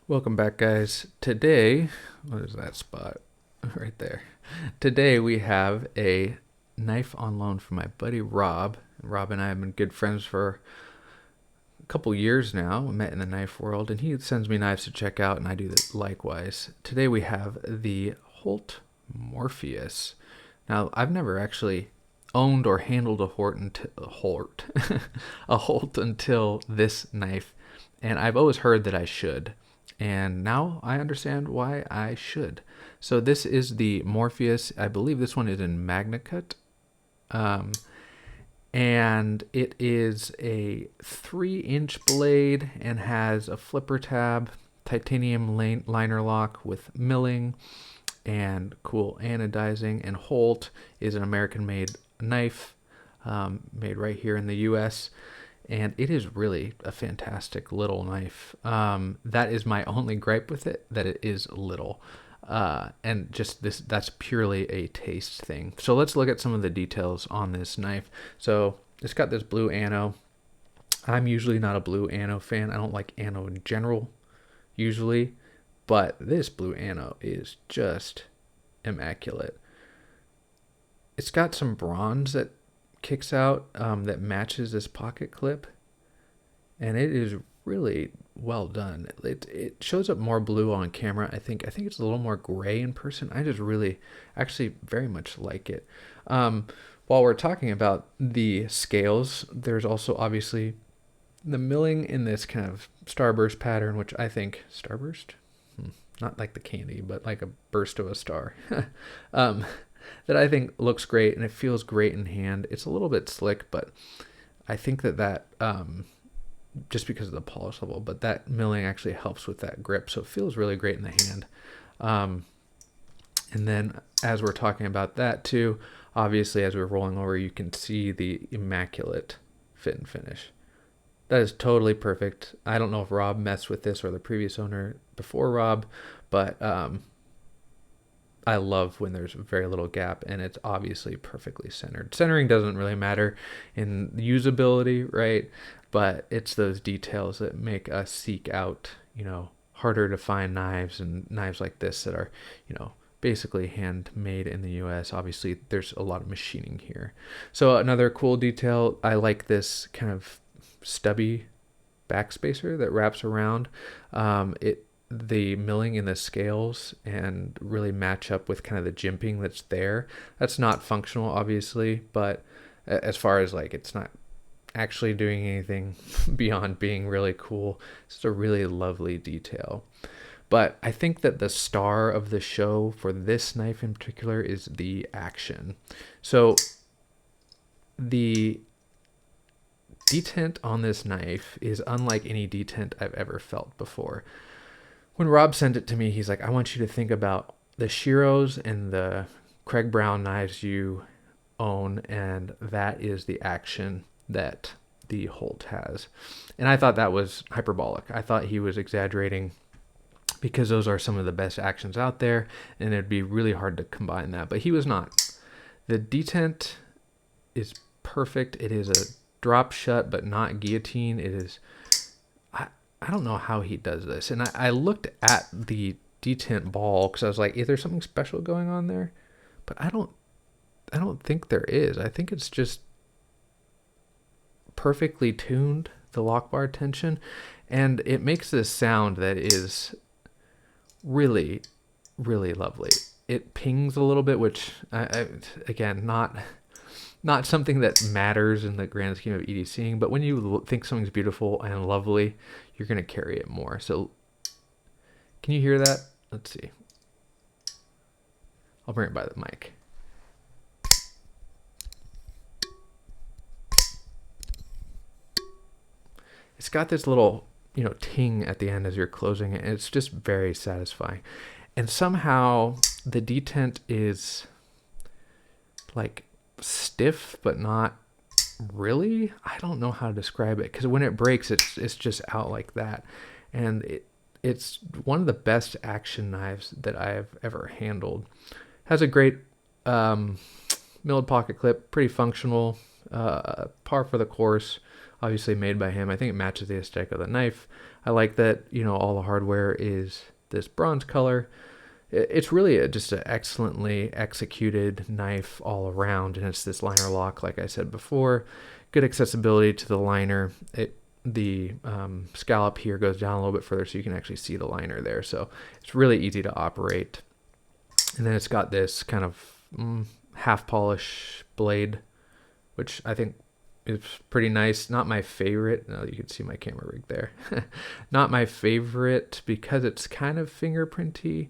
Welcome back, guys. Today, what is that spot? Right there. Today we have a knife on loan from my buddy Rob. Rob and I have been good friends for a couple years now. We met in the knife world, and he sends me knives to check out, and I do that likewise. Today we have the Holt Morpheus. Now, I've never actually owned or handled a Holt until this knife, and I've always heard that I should. And now I understand why I should. So this is the Morpheus. I believe this one is in Magna Cut. Um, and it is a 3-inch blade and has a flipper tab, titanium liner lock with milling, and cool anodizing. And Holt is an American-made knife, made right here in the U.S., and it is really a fantastic little knife. That is my only gripe with it, that it is little. And just that's purely a taste thing. So let's look at some of the details on this knife. So it's got this blue ano. I'm usually not a blue ano fan. I don't like ano in general, usually. But this blue ano is just immaculate. It's got some bronze that kicks out, that matches this pocket clip, and it is really well done. It shows up more blue on camera. I think it's a little more gray in person. I just really actually very much like it. While we're talking about the scales, there's also obviously the milling in this kind of starburst pattern, which I think starburst, not like the candy, but like a burst of a star. um, that I think looks great and it feels great in hand. It's a little bit slick, but I think that just because of the polish level, but that milling actually helps with that grip, so it feels really great in the hand. Um, and then as we're talking about that too, obviously as we're rolling over, you can see the immaculate fit and finish. That is totally perfect. I don't know if Rob messed with this or the previous owner before Rob, but I love when there's very little gap and it's obviously perfectly centered. Centering doesn't really matter in usability, right? But it's those details that make us seek out, harder to find knives, and knives like this that are, basically handmade in the US. Obviously, there's a lot of machining here. So another cool detail, I like this kind of stubby backspacer that wraps around. The milling in the scales and really match up with kind of the jimping that's there. That's not functional, obviously, but as far as like it's not actually doing anything beyond being really cool, it's a really lovely detail. But I think that the star of the show for this knife in particular is the action. So the detent on this knife is unlike any detent I've ever felt before. When Rob sent it to me, he's like, I want you to think about the Shiros and the Craig Brown knives you own, and that is the action that the Holt has. And I thought that was hyperbolic. I thought he was exaggerating because those are some of the best actions out there, and it'd be really hard to combine that. But he was not. The detent is perfect. It is a drop shut, but not guillotine. It is... I don't know how he does this. And I looked at the detent ball because I was like, is there something special going on there? But I don't think there is. I think it's just perfectly tuned, the lock bar tension, and it makes this sound that is really, really lovely. It pings a little bit, which again, not something that matters in the grand scheme of EDCing, but when you think something's beautiful and lovely, you're going to carry it more. So can you hear that? Let's see. I'll bring it by the mic. It's got this little, ting at the end as you're closing it, and it's just very satisfying. And somehow the detent is like stiff, but not really. I don't know how to describe it, because when it breaks, it's just out like that. And it's one of the best action knives that I've ever handled. Has a great milled pocket clip, pretty functional, par for the course. obviously made by him. I think it matches the aesthetic of the knife. I like that, all the hardware is this bronze color. It's really just an excellently executed knife all around, and it's this liner lock, like I said before. Good accessibility to the liner. The scallop here goes down a little bit further, so you can actually see the liner there. So it's really easy to operate. And then it's got this kind of half polish blade, which I think is pretty nice. Not my favorite. No, you can see my camera rig there. Not my favorite because it's kind of fingerprinty.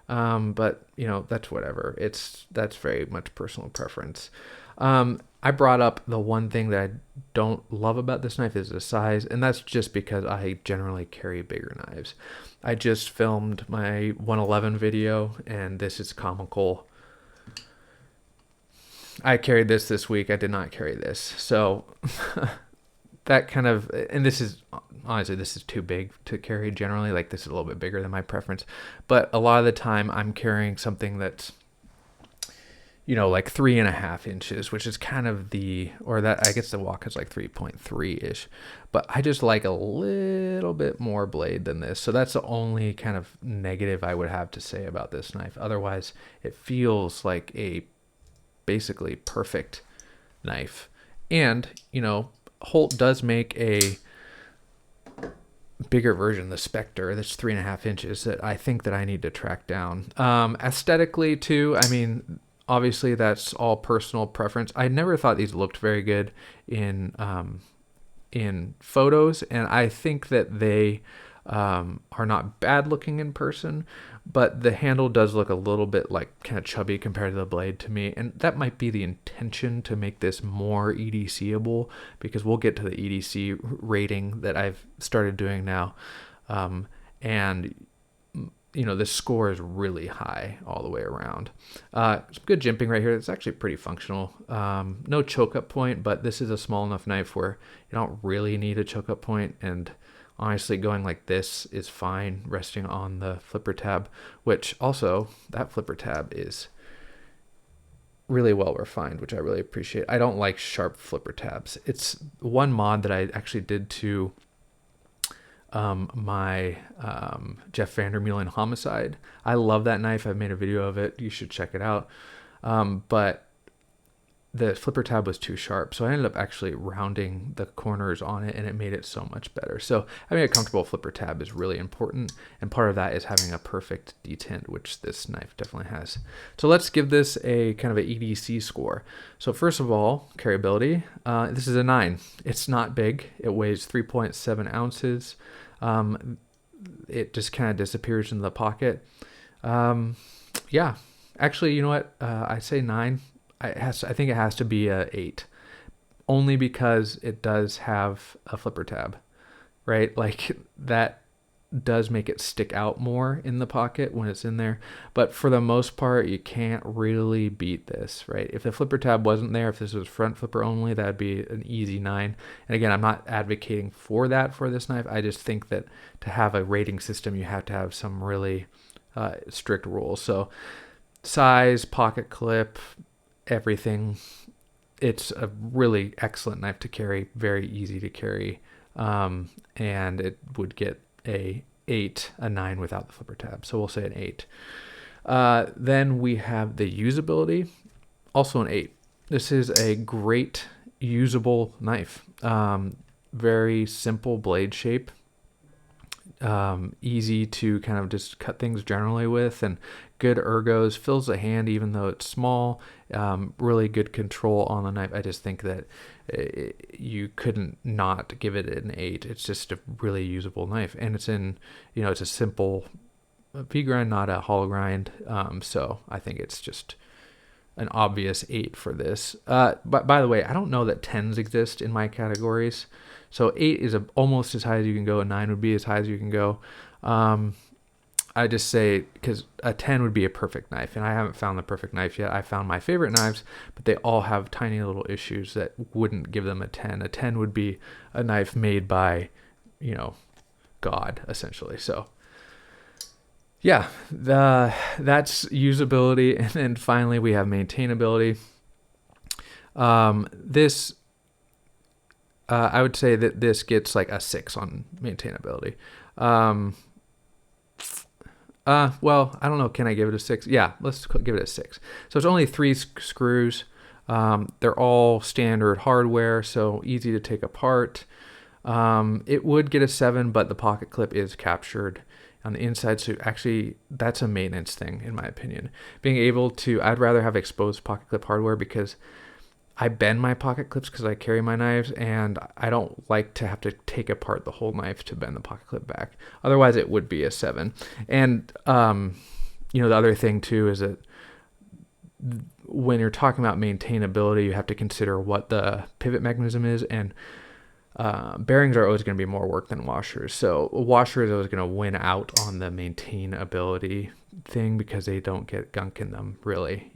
But that's whatever. That's very much personal preference. I brought up the one thing that I don't love about this knife is the size, and that's just because I generally carry bigger knives. I just filmed my 111 video, and this is comical. I carried this week. I did not carry this. So that kind of, and this is, honestly, this is too big to carry generally. Like, this is a little bit bigger than my preference. But a lot of the time I'm carrying something that's, like 3.5 inches, which is kind of I guess the Wok is like 3.3-ish. But I just like a little bit more blade than this. So that's the only kind of negative I would have to say about this knife. Otherwise, it feels like a basically perfect knife. And, Holt does make a bigger version, the Spectre, that's 3.5 inches, that I think that I need to track down. Aesthetically too, I mean, obviously that's all personal preference. I never thought these looked very good in photos, and I think that they are not bad looking in person, but the handle does look a little bit like kind of chubby compared to the blade to me, and that might be the intention to make this more EDC-able, because we'll get to the EDC rating that I've started doing now, and the score is really high all the way around. Some good jimping right here. It's actually pretty functional. No choke up point, but this is a small enough knife where you don't really need a choke up point, and honestly, going like this is fine, resting on the flipper tab, which also, that flipper tab is really well refined, which I really appreciate. I don't like sharp flipper tabs. It's one mod that I actually did to my Jeff Vandermeulen Homicide. I love that knife. I've made a video of it. You should check it out. But the flipper tab was too sharp, so I ended up actually rounding the corners on it, and it made it so much better. So having a comfortable flipper tab is really important, and part of that is having a perfect detent, which this knife definitely has. So let's give this a kind of an EDC score. So first of all, carryability. This is a 9. It's not big. It weighs 3.7 ounces. It just kind of disappears in the pocket. Yeah, actually, you know what? I say 9. I think it has to be a 8, only because it does have a flipper tab, right? Like, that does make it stick out more in the pocket when it's in there. But for the most part, you can't really beat this, right? If the flipper tab wasn't there, if this was front flipper only, that'd be an easy 9. And again, I'm not advocating for that for this knife. I just think that to have a rating system, you have to have some really strict rules. So size, pocket clip, everything. It's a really excellent knife to carry, very easy to carry, and it would get a 8, a 9 without the flipper tab. So we'll say an 8. Then we have the usability, also an 8. This is a great usable knife. Very simple blade shape. Easy to kind of just cut things generally with, and good ergos, fills the hand even though it's small. Really good control on the knife. I just think that you couldn't not give it an 8. It's just a really usable knife, and it's in, it's a simple V grind, not a hollow grind. So I think it's just an obvious 8 for this. But by the way, I don't know that 10s exist in my categories. So 8 is almost as high as you can go. A 9 would be as high as you can go. I just say, because a 10 would be a perfect knife, and I haven't found the perfect knife yet. I found my favorite knives, but they all have tiny little issues that wouldn't give them a 10. A 10 would be a knife made by, God, essentially. So yeah, that's usability. And then finally we have maintainability. This I would say that this gets like a 6 on maintainability. Um, well, I don't know. Can I give it a 6? Yeah, let's give it a 6. So it's only 3 screws. They're all standard hardware, so easy to take apart. It would get a 7, but the pocket clip is captured on the inside. So actually, that's a maintenance thing, in my opinion. Being able to, I'd rather have exposed pocket clip hardware because I bend my pocket clips because I carry my knives, and I don't like to have to take apart the whole knife to bend the pocket clip back. Otherwise, it would be a 7. And, the other thing too is that when you're talking about maintainability, you have to consider what the pivot mechanism is, and bearings are always going to be more work than washers. So a washer is always going to win out on the maintainability thing because they don't get gunk in them, really,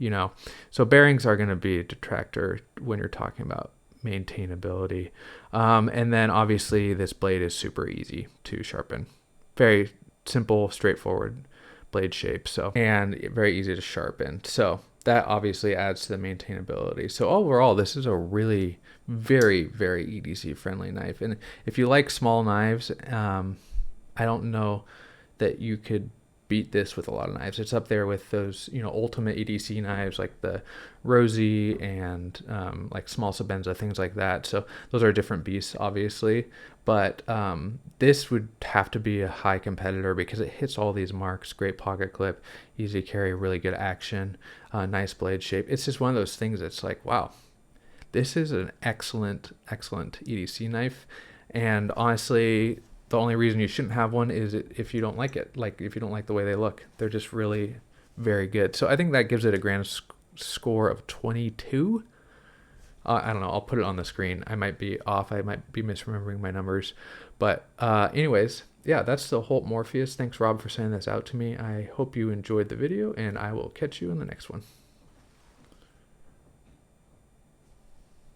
So bearings are going to be a detractor when you're talking about maintainability. And then obviously this blade is super easy to sharpen. Very simple, straightforward blade shape. So, and very easy to sharpen. So that obviously adds to the maintainability. So overall, this is a really very, very EDC friendly knife. And if you like small knives, I don't know that you could beat this with a lot of knives. It's up there with those, ultimate EDC knives like the Rosie and like small Sabenza, things like that. So those are different beasts, obviously. But this would have to be a high competitor because it hits all these marks. Great pocket clip, easy carry, really good action, nice blade shape. It's just one of those things that's like, wow, this is an excellent, excellent EDC knife. And honestly, the only reason you shouldn't have one is if you don't like it. Like if you don't like the way they look, they're just really very good. So I think that gives it a grand score of 22. I don't know. I'll put it on the screen. I might be off. I might be misremembering my numbers. But anyways, yeah, that's the Holt Morpheus. Thanks, Rob, for sending this out to me. I hope you enjoyed the video, and I will catch you in the next one.